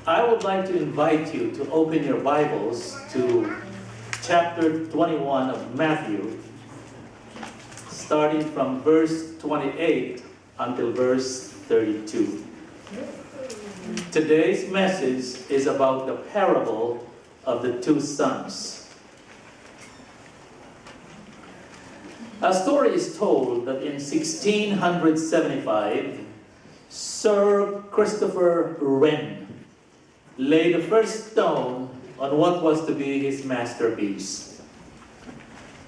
I would like to invite you to open your Bibles to chapter 21 of Matthew, starting from verse 28 until verse 32. Today's message is about the parable of the two sons. A story is told that in 1675, Sir Christopher Wren laid the first stone on what was to be his masterpiece,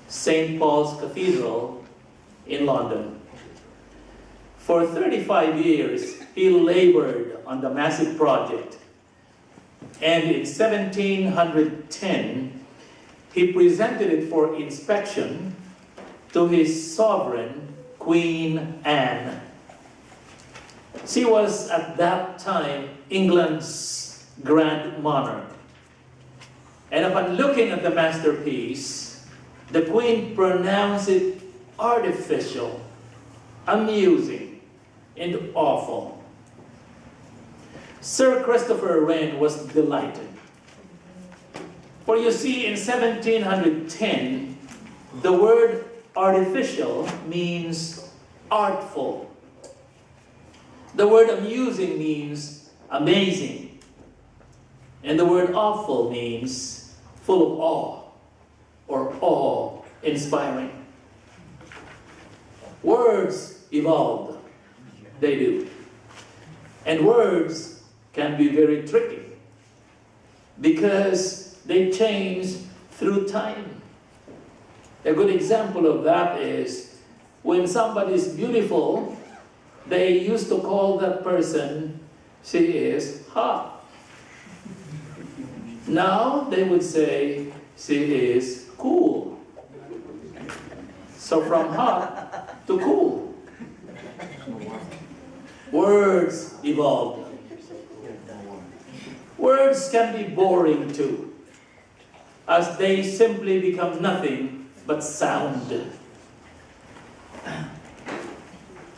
St. Paul's Cathedral in London. For 35 years, he labored on the massive project, and in 1710, he presented it for inspection to his sovereign, Queen Anne. She was at that time England's grand monarch. And upon looking at the masterpiece, the Queen pronounced it artificial, amusing, and awful. Sir Christopher Wren was delighted. For you see, in 1710, the word artificial means artful. The word amusing means amazing. And the word awful means full of awe or awe-inspiring. Words evolved. They do. And words can be very tricky because they change through time. A good example of that is when somebody is beautiful, they used to call that person, she is hot. Now they would say, she is cool. So from hot to cool. Words evolved. Words can be boring too, as they simply become nothing but sound.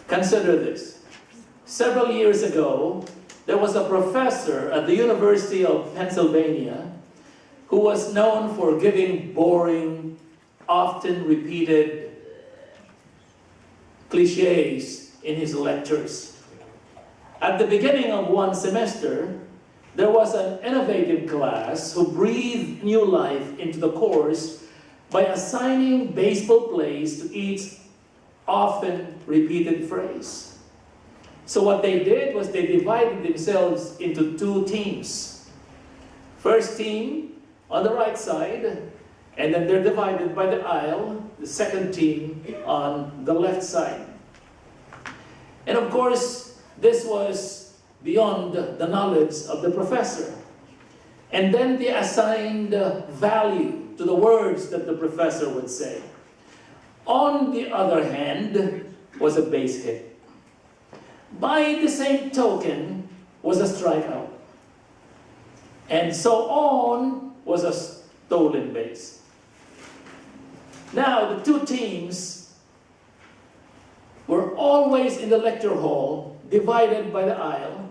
Consider this. Several years ago, there was a professor at the University of Pennsylvania who was known for giving boring, often repeated cliches in his lectures. At the beginning of one semester, there was an innovative class who breathed new life into the course by assigning baseball plays to each often repeated phrase. So what they did was they divided themselves into two teams. First team on the right side, and then they're divided by the aisle, the second team on the left side. And of course, this was beyond the knowledge of the professor. And then they assigned value to the words that the professor would say. On the other hand was a base hit. By the same token was a strikeout. And so on was a stolen base. Now the two teams were always in the lecture hall, divided by the aisle,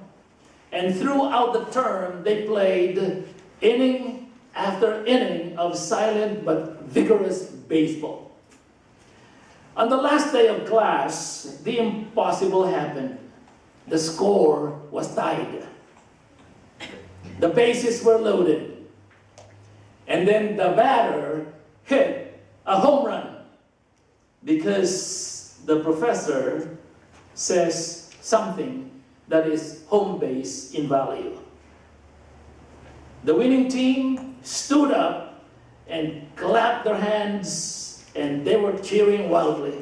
and throughout the term they played inning after inning of silent but vigorous baseball. On the last day of class, the impossible happened. The score was tied. The bases were loaded. And then the batter hit a home run because the professor says something that is home base in value. The winning team stood up and clapped their hands, and they were cheering wildly.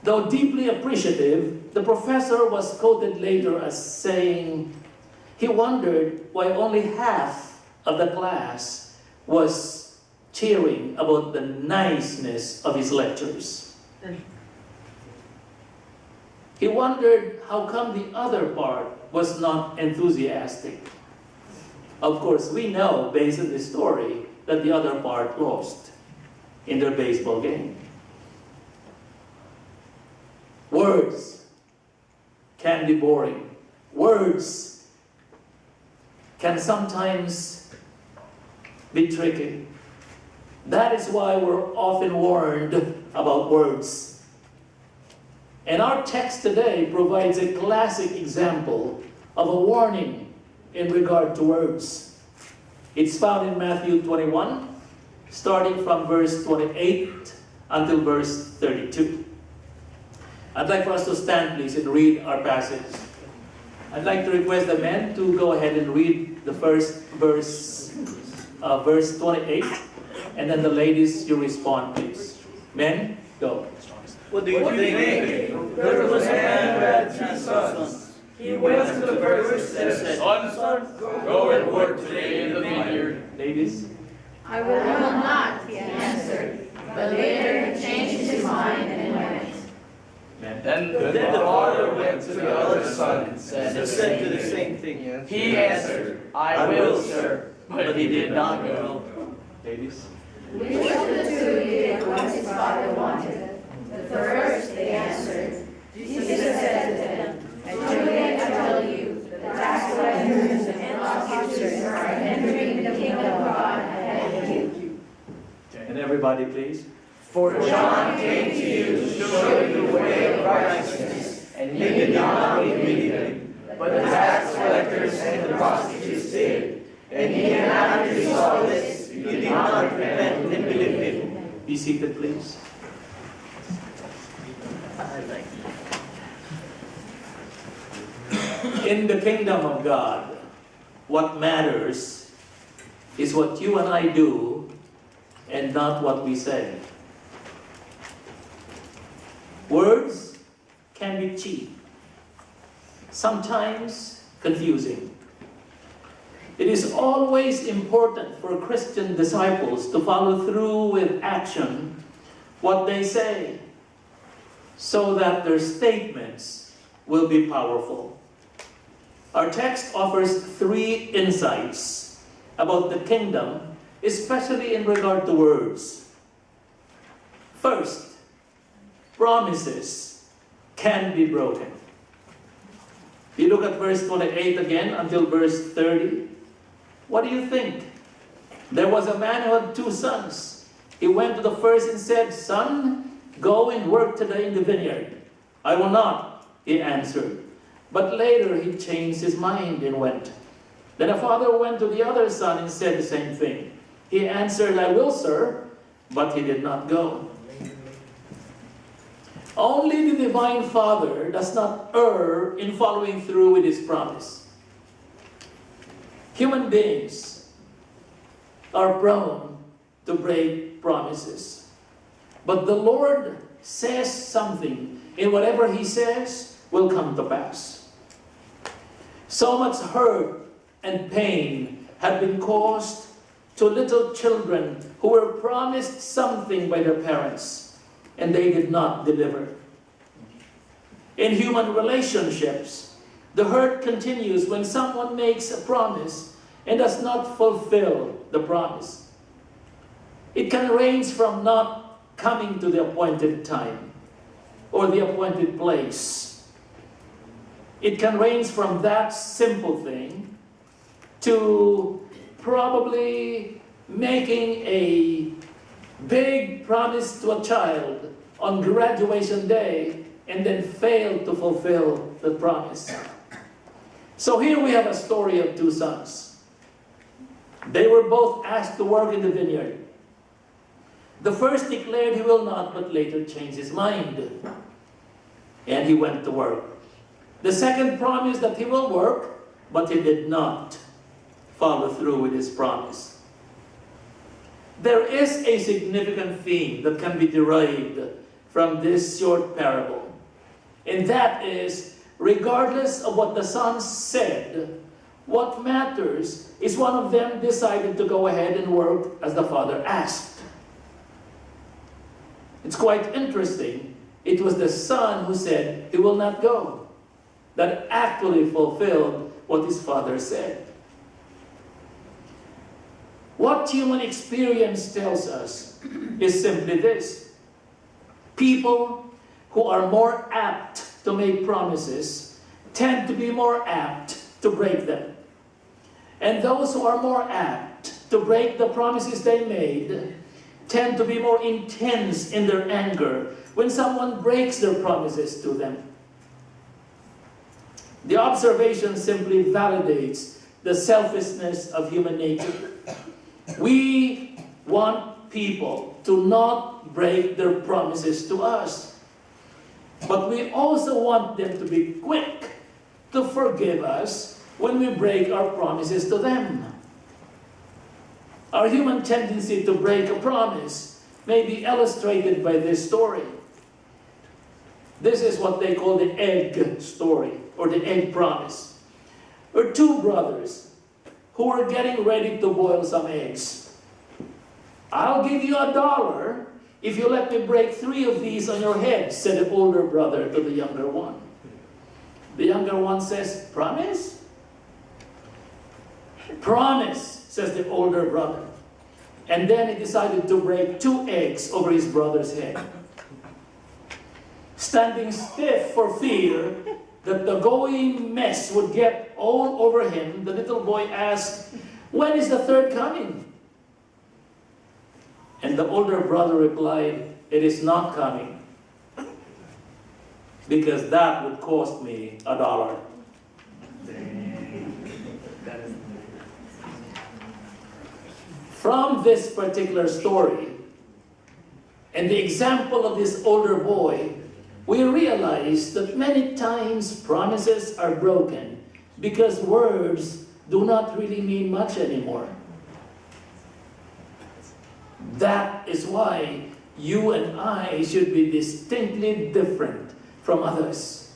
Though deeply appreciative, the professor was quoted later as saying he wondered why only half of the class was cheering about the niceness of his lectures. He wondered how come the other part was not enthusiastic. Of course, we know, based on this story, that the other part lost in their baseball game. Words can be boring. Words can sometimes be tricky. That is why we're often warned about words. And our text today provides a classic example of a warning in regard to words. It's found in Matthew 21, starting from verse 28 until verse 32. I'd like for us to stand, please, and read our passage. I'd like to request the men to go ahead and read the first verse, verse 28, and then the ladies, you respond, please. Men, go. What do you think? There was a man who had 3 sons. He went to the first and said, Son, go and work today in the vineyard. Ladies? I will not, he answered. But later he changed his mind and went. Then the father went to the other son and said to the same thing. He answered, I will, sir. But he did not go. Ladies? Which of the 2 did what his father wanted? The first, they answered. Jesus said to them, Truly I tell you, the tax collectors and law teachers are entering the kingdom of God ahead of you. And everybody, please. For John came to you to show you the way of righteousness, and you did not believe him. But the tax collectors and the prostitutes did. And even after you saw this, you did not repent and believe him. Be seated, please. In the kingdom of God, what matters is what you and I do and not what we say. Words can be cheap, sometimes confusing. It is always important for Christian disciples to follow through with action what they say, so that their statements will be powerful. Our text offers 3 insights about the kingdom, especially in regard to words. First, promises can be broken. If you look at verse 28 again until verse 30, what do you think? There was a man who had 2 sons. He went to the first and said, Son, go and work today in the vineyard. I will not, he answered. But later he changed his mind and went. Then a father went to the other son and said the same thing. He answered, I will, sir, but he did not go. Only the Divine Father does not err in following through with his promise. Human beings are prone to break promises. But the Lord says something, and whatever he says will come to pass. So much hurt and pain had been caused to little children who were promised something by their parents, and they did not deliver. In human relationships, the hurt continues when someone makes a promise and does not fulfill the promise. It can range from not coming to the appointed time or the appointed place. It can range from that simple thing to probably making a big promise to a child on graduation day and then fail to fulfill the promise. So here we have a story of 2 sons. They were both asked to work in the vineyard. The first declared he will not, but later changed his mind, and he went to work. The second promised that he will work, but he did not follow through with his promise. There is a significant theme that can be derived from this short parable, and that is, regardless of what the sons said, what matters is one of them decided to go ahead and work as the father asked. It's quite interesting. It was the son who said he will not go that actually fulfilled what his father said. What human experience tells us is simply this. People who are more apt to make promises tend to be more apt to break them. And those who are more apt to break the promises they made tend to be more intense in their anger when someone breaks their promises to them. The observation simply validates the selfishness of human nature. We want people to not break their promises to us, but we also want them to be quick to forgive us when we break our promises to them. Our human tendency to break a promise may be illustrated by this story. This is what they call the egg story, or the egg promise. There were two brothers who were getting ready to boil some eggs. "I'll give you $1 if you let me break 3 of these on your head," said the older brother to the younger one. The younger one says, "Promise?" "Promise," says the older brother. And then he decided to break 2 eggs over his brother's head. Standing stiff for fear that the going mess would get all over him, the little boy asked, "When is the 3rd coming?" And the older brother replied, "It is not coming, because that would cost me $1. From this particular story and the example of this older boy, we realize that many times promises are broken because words do not really mean much anymore. That is why you and I should be distinctly different from others.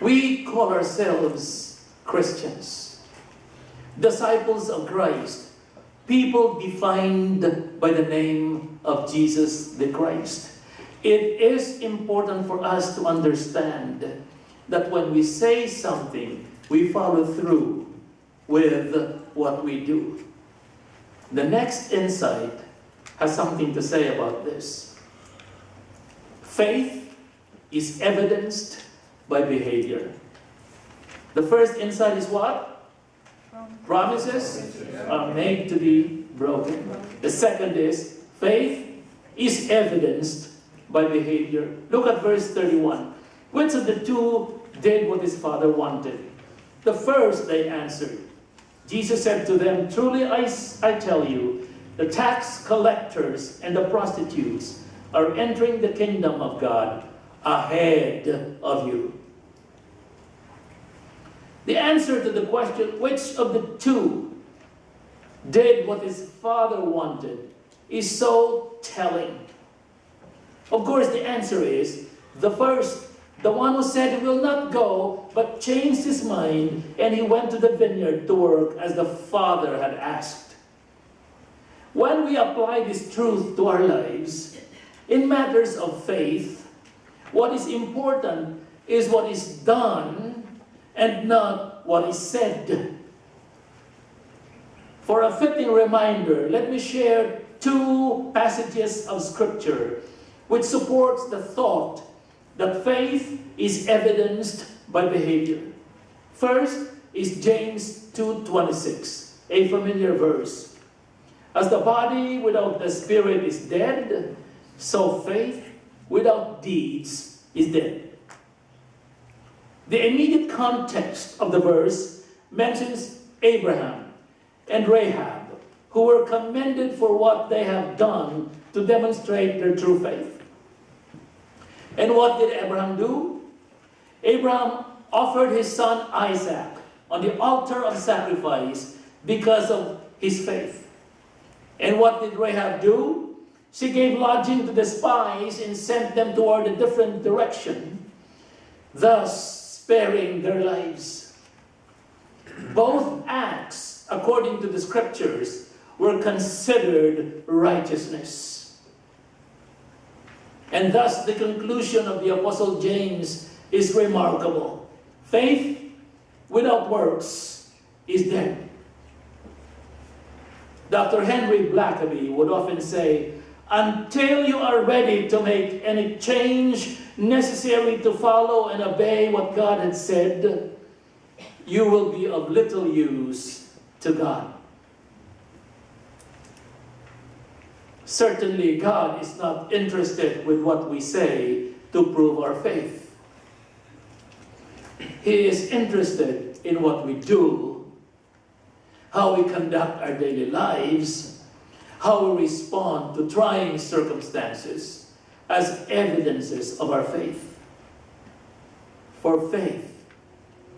We call ourselves Christians, disciples of Christ, people defined by the name of Jesus the Christ. It is important for us to understand that when we say something, we follow through with what we do. The next insight has something to say about this. Faith is evidenced by behavior. The first insight is what? Promises are made to be broken. The second is faith is evidenced by behavior. Look at verse 31. Which of the two did what his father wanted? The first, they answered. Jesus said to them, "Truly I tell you, the tax collectors and the prostitutes are entering the kingdom of God ahead of you." The answer to the question, which of the two did what his father wanted, is so telling. Of course, the answer is the first, the one who said he will not go, but changed his mind, and he went to the vineyard to work as the father had asked. When we apply this truth to our lives, in matters of faith, what is important is what is done and not what is said. For a fitting reminder, let me share 2 passages of Scripture which supports the thought that faith is evidenced by behavior. First is James 2:26, a familiar verse. As the body without the spirit is dead, so faith without deeds is dead. The immediate context of the verse mentions Abraham and Rahab, who were commended for what they have done to demonstrate their true faith. And what did Abraham do? Abraham offered his son Isaac on the altar of sacrifice because of his faith. And what did Rahab do? She gave lodging to the spies and sent them toward a different direction, thus sparing their lives. Both acts, according to the Scriptures, were considered righteousness. And thus the conclusion of the Apostle James is remarkable. Faith without works is dead. Dr. Henry Blackaby would often say, "Until you are ready to make any change necessary to follow and obey what God had said, you will be of little use to God. Certainly, God is not interested with what we say to prove our faith. He is interested in what we do, how we conduct our daily lives, how we respond to trying circumstances as evidences of our faith. For faith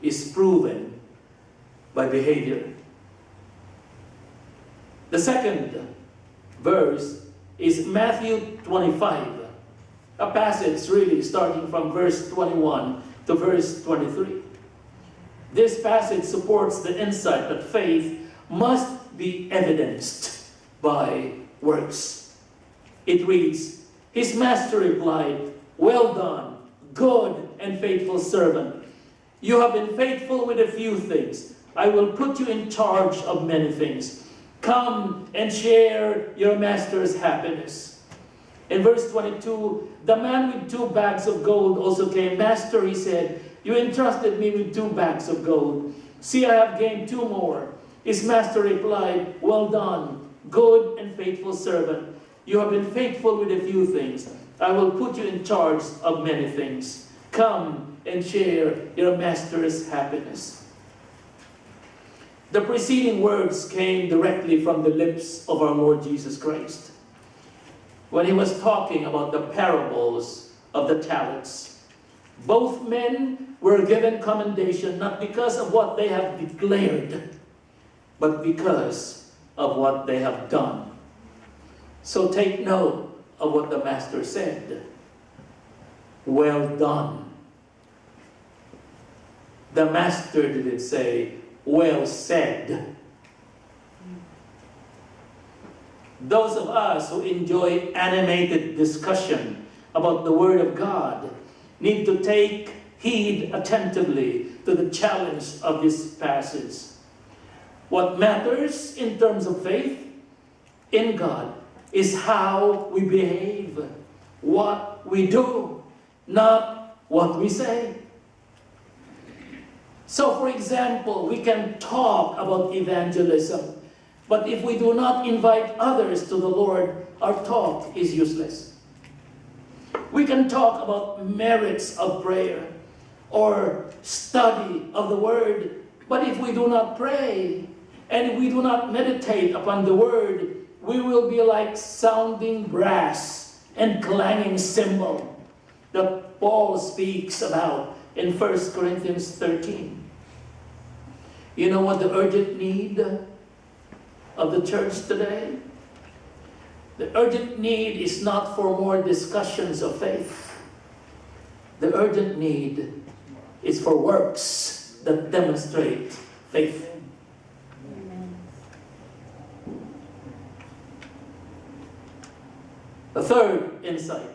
is proven by behavior. The second verse is Matthew 25, a passage really starting from verse 21 to verse 23. This passage supports the insight that faith must be evidenced by works. It reads, "His master replied, 'Well done, good and faithful servant. You have been faithful with a few things. I will put you in charge of many things. Come and share your master's happiness.' In verse 22, the man with 2 bags of gold also came. 'Master,' he said, 'you entrusted me with 2 bags of gold. See, I have gained 2 more.' His master replied, 'Well done, good and faithful servant. You have been faithful with a few things. I will put you in charge of many things. Come and share your master's happiness.'" The preceding words came directly from the lips of our Lord Jesus Christ when he was talking about the parables of the talents. Both men were given commendation not because of what they have declared, but because of what they have done. So take note of what the master said. "Well done." The master didn't say, "Well said." Those of us who enjoy animated discussion about the Word of God need to take heed attentively to the challenge of this passage. What matters in terms of faith in God is how we behave, what we do, not what we say. So, for example, we can talk about evangelism, but if we do not invite others to the Lord, our talk is useless. We can talk about merits of prayer or study of the Word, but if we do not pray and if we do not meditate upon the Word, we will be like sounding brass and clanging cymbal that Paul speaks about in 1 Corinthians 13. You know what the urgent need of the church today? The urgent need is not for more discussions of faith. The urgent need is for works that demonstrate faith. The third insight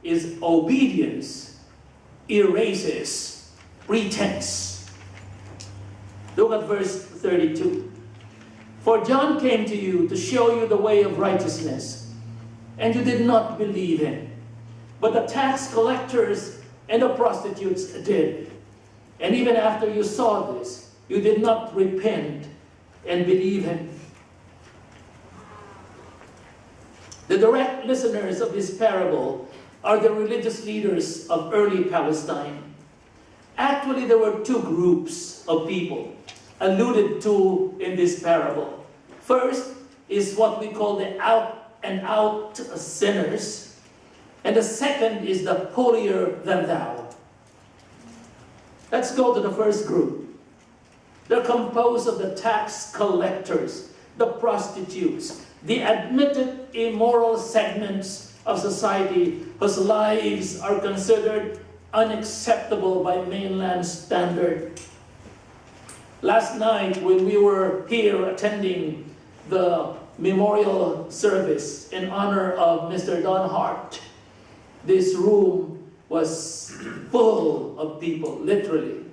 is obedience erases pretense. Look at verse 32. "For John came to you to show you the way of righteousness, and you did not believe him. But the tax collectors and the prostitutes did. And even after you saw this, you did not repent and believe him." The direct listeners of this parable are the religious leaders of early Palestine. Actually, there were 2 groups of people alluded to in this parable. First is what we call the out-and-out sinners, and the second is the holier than thou. Let's go to the first group. They're composed of the tax collectors, the prostitutes, the admitted immoral segments of society whose lives are considered unacceptable by mainland standard. Last night, when we were here attending the memorial service in honor of Mr. Don Hart, this room was full of people, literally.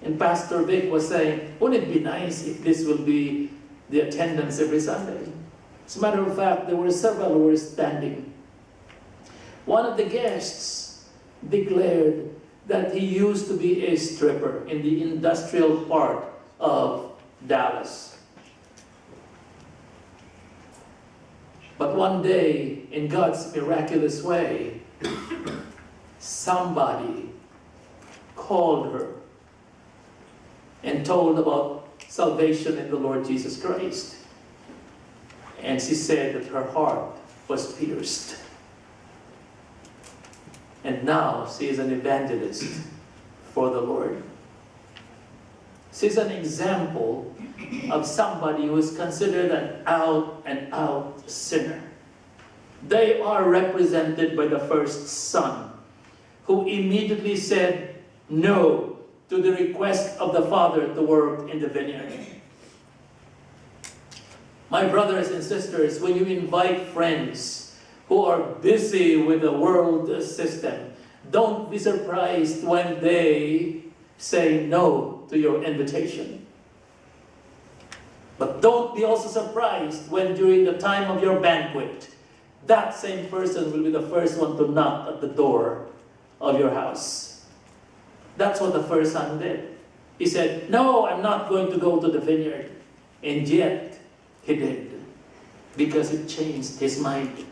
And Pastor Vic was saying, wouldn't it be nice if this will be the attendance every Sunday? As a matter of fact, there were several who were standing. One of the guests declared that he used to be a stripper in the industrial part of Dallas. But one day, in God's miraculous way, somebody called her and told about salvation in the Lord Jesus Christ. And she said that her heart was pierced. And now she is an evangelist for the Lord. She's an example of somebody who is considered an out-and-out sinner. They are represented by the first son, who immediately said no to the request of the father to work in the vineyard. My brothers and sisters, when you invite friends who are busy with the world system, don't be surprised when they say no to your invitation. But don't be also surprised when during the time of your banquet, that same person will be the first one to knock at the door of your house. That's what the first son did. He said, no, I'm not going to go to the vineyard. And yet, he did. Because it changed his mind.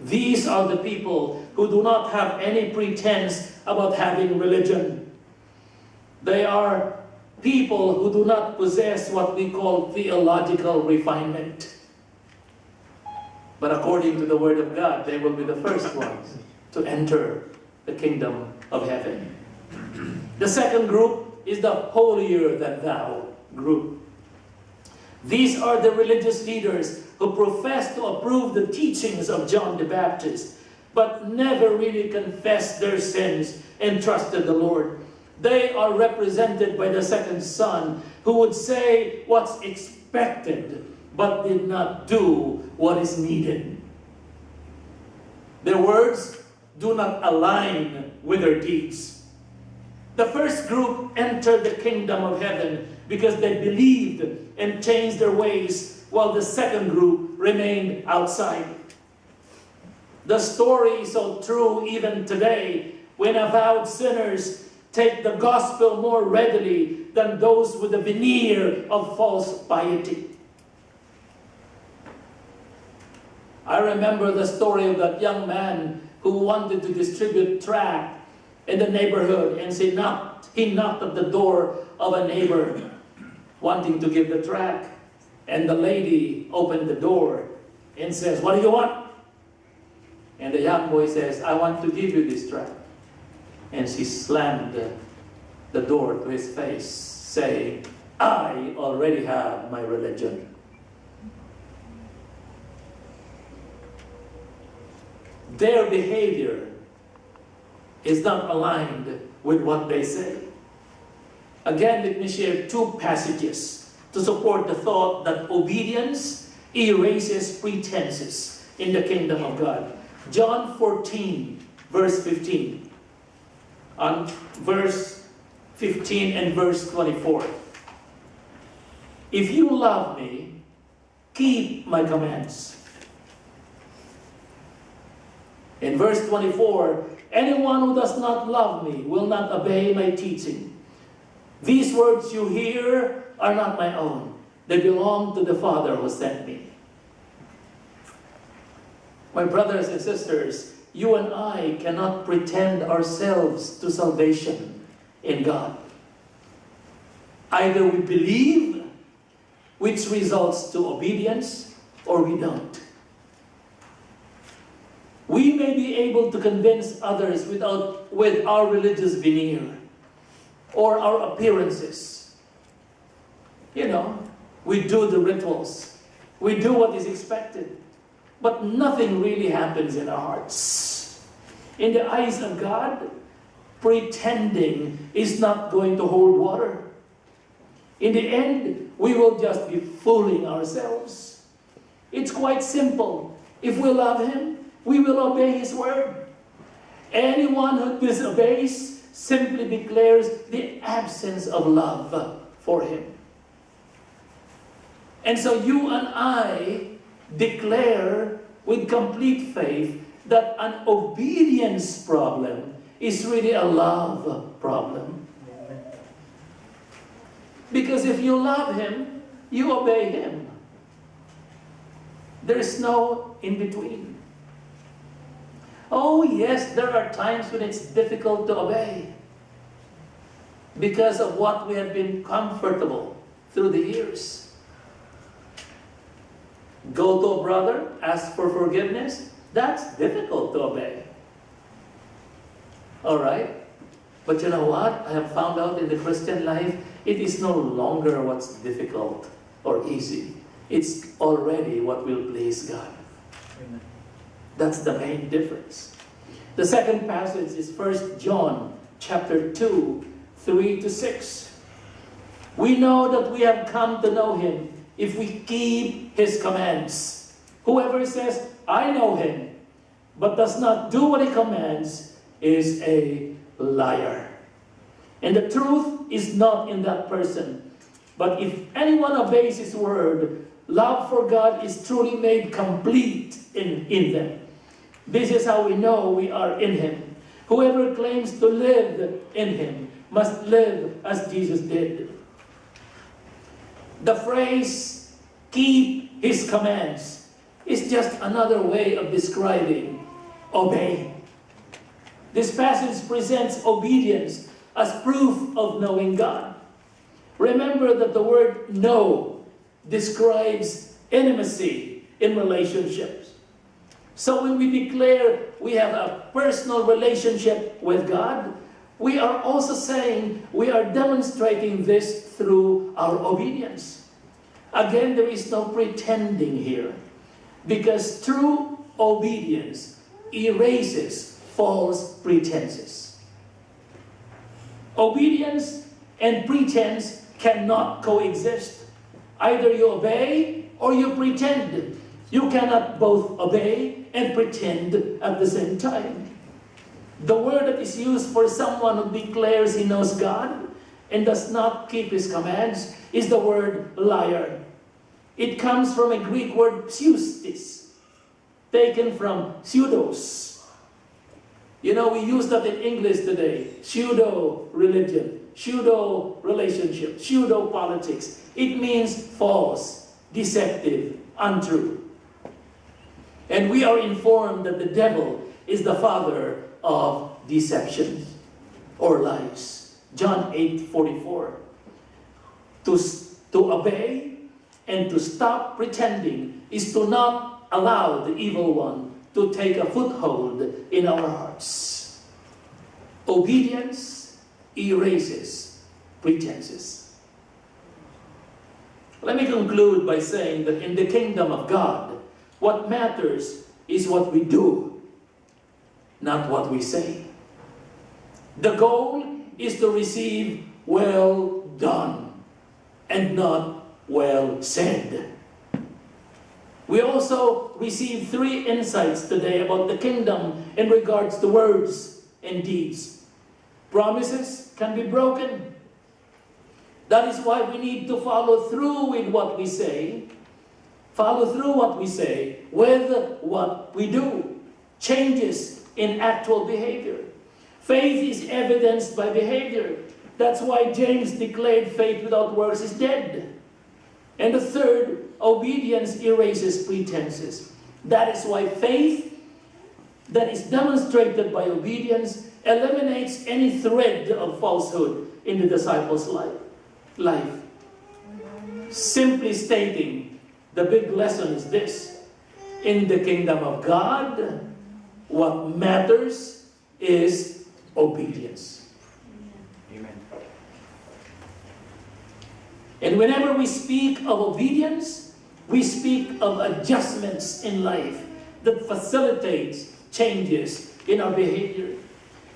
These are the people who do not have any pretense about having religion. They are people who do not possess what we call theological refinement. But according to the Word of God, they will be the first ones to enter the kingdom of heaven. The second group is the holier-than-thou group. These are the religious leaders who profess to approve the teachings of John the Baptist, but never really confessed their sins and trusted the Lord. They are represented by the second son, who would say what's expected, but did not do what is needed. Their words do not align with their deeds. The first group entered the kingdom of heaven because they believed and changed their ways, while the second group remained outside. The story is so true even today, when avowed sinners take the gospel more readily than those with a veneer of false piety. I remember the story of that young man who wanted to distribute tract in the neighborhood, and he knocked at the door of a neighbor wanting to give the tract. And the lady opened the door and says, "What do you want?" And the young boy says, "I want to give you this tract." And she slammed the door to his face, saying, "I already have my religion." Their behavior is not aligned with what they say. Again, let me share two passages to support the thought that obedience erases pretenses in the kingdom of God. John 14, verse 15. On verse 15 and verse 24. "If you love me, keep my commands." In verse 24, "Anyone who does not love me will not obey my teaching. These words you hear are not my own. They belong to the Father who sent me." My brothers and sisters, you and I cannot pretend ourselves to salvation in God. Either we believe, which results to obedience, or we don't. We may be able to convince others with our religious veneer or our appearances. You know, we do the rituals. We do what is expected. But nothing really happens in our hearts. In the eyes of God, pretending is not going to hold water. In the end, we will just be fooling ourselves. It's quite simple. If we love Him, we will obey His word. Anyone who disobeys simply declares the absence of love for Him. And so you and I declare with complete faith that an obedience problem is really a love problem. Because if you love Him, you obey Him. There is no in between. Oh yes, there are times when it's difficult to obey because of what we have been comfortable through the years. Go to a brother, ask for forgiveness. That's difficult to obey. All right? But you know what? I have found out in the Christian life, it is no longer what's difficult or easy. It's already what will please God. Amen. That's the main difference. The second passage is 1 John chapter 2, 3-6. We know that we have come to know Him if we keep His commands. Whoever says, I know Him, but does not do what He commands is a liar. And the truth is not in that person. But if anyone obeys His word, love for God is truly made complete in them. This is how we know we are in Him. Whoever claims to live in Him must live as Jesus did. The phrase, keep His commands, is just another way of describing obey. This passage presents obedience as proof of knowing God. Remember that the word know describes intimacy in relationships. So when we declare we have a personal relationship with God, we are also saying we are demonstrating this through our obedience. Again, there is no pretending here, because true obedience erases false pretenses. Obedience and pretense cannot coexist. Either you obey or you pretend. You cannot both obey and pretend at the same time. The word that is used for someone who declares he knows God and does not keep His commands is the word liar. It comes from a Greek word pseustis, taken from pseudos. You know, we use that in English today. Pseudo-religion, pseudo-relationship, pseudo-politics. It means false, deceptive, untrue. And we are informed that the devil is the father of deception or lies. John 8:44. To obey and to stop pretending is to not allow the evil one to take a foothold in our hearts. Obedience erases pretenses. Let me conclude by saying that in the kingdom of God, what matters is what we do, not what we say. The goal is to receive well done and not well said. We also receive 3 insights today about the kingdom in regards to words and deeds. Promises can be broken. That is why we need to follow through with what we say. Follow through what we say with what we do. Changes in actual behavior. Faith is evidenced by behavior. That's why James declared faith without works is dead. And the third, obedience erases pretenses. That is why faith that is demonstrated by obedience eliminates any thread of falsehood in the disciples' life. Simply stating, the big lesson is this: in the kingdom of God, what matters is obedience. Amen. And whenever we speak of obedience, we speak of adjustments in life that facilitates changes in our behavior.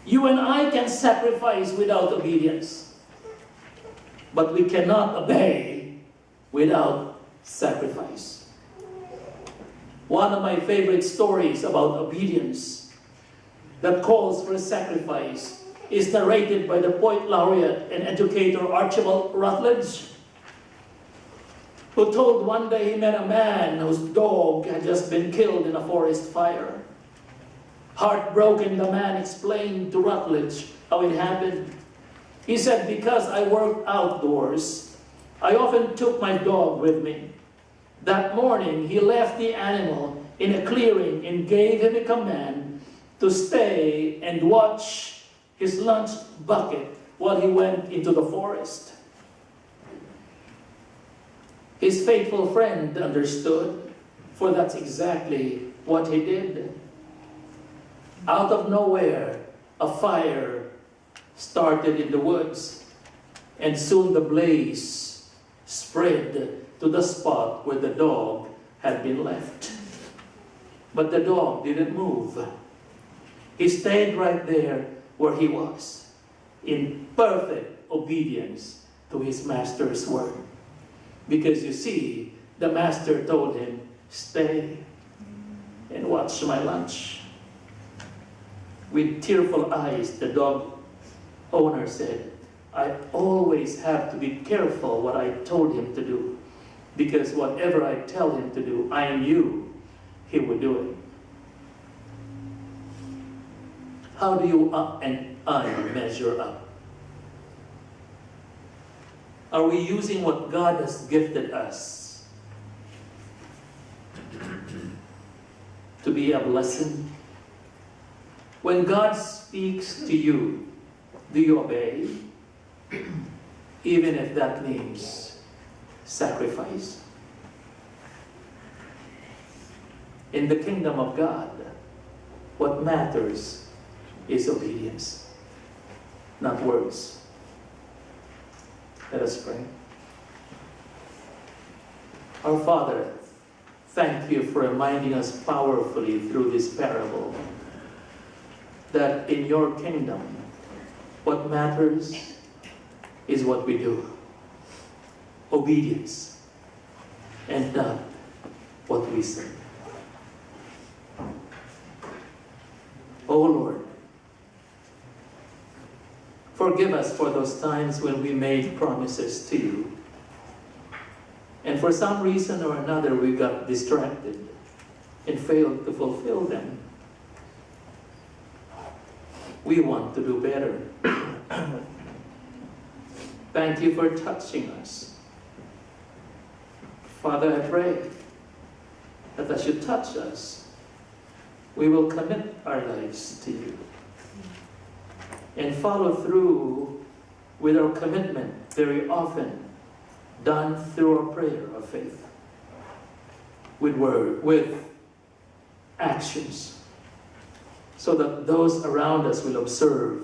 You and I can sacrifice without obedience, but we cannot obey without sacrifice. One of my favorite stories about obedience that calls for sacrifice is narrated by the poet laureate and educator Archibald Rutledge, who told one day he met a man whose dog had just been killed in a forest fire. Heartbroken, the man explained to Rutledge how it happened. He said, "Because I worked outdoors I often took my dog with me. That morning, he left the animal in a clearing and gave him a command to stay and watch his lunch bucket while he went into the forest. His faithful friend understood, for that's exactly what he did. Out of nowhere, a fire started in the woods, and soon the blaze spread to the spot where the dog had been left. But the dog didn't move. He stayed right there where he was, in perfect obedience to his master's word. Because you see, the master told him, stay and watch my lunch. With tearful eyes, the dog owner said, I always have to be careful what I told him to do, because whatever I tell him to do, I knew he would do it. How do you and I measure up? Are we using what God has gifted us to be a blessing? When God speaks to you, do you obey? Even if that means sacrifice. In the kingdom of God, what matters is obedience, not words. Let us pray. Our Father, thank you for reminding us powerfully through this parable that in your kingdom, what matters is what we do. Obedience, and not what we say. Oh Lord, forgive us for those times when we made promises to you, and for some reason or another we got distracted and failed to fulfill them. We want to do better. Thank you for touching us. Father, I pray that as you touch us, we will commit our lives to you and follow through with our commitment, very often done through our prayer of faith, with word, with actions, so that those around us will observe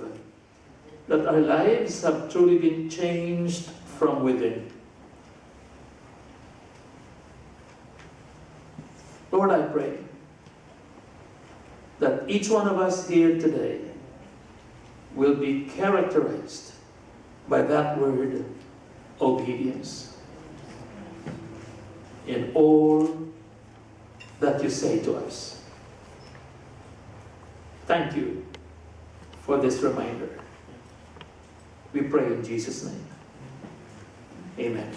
that our lives have truly been changed from within. Lord, I pray that each one of us here today will be characterized by that word, obedience, in all that you say to us. Thank you for this reminder. We pray in Jesus' name. Amen.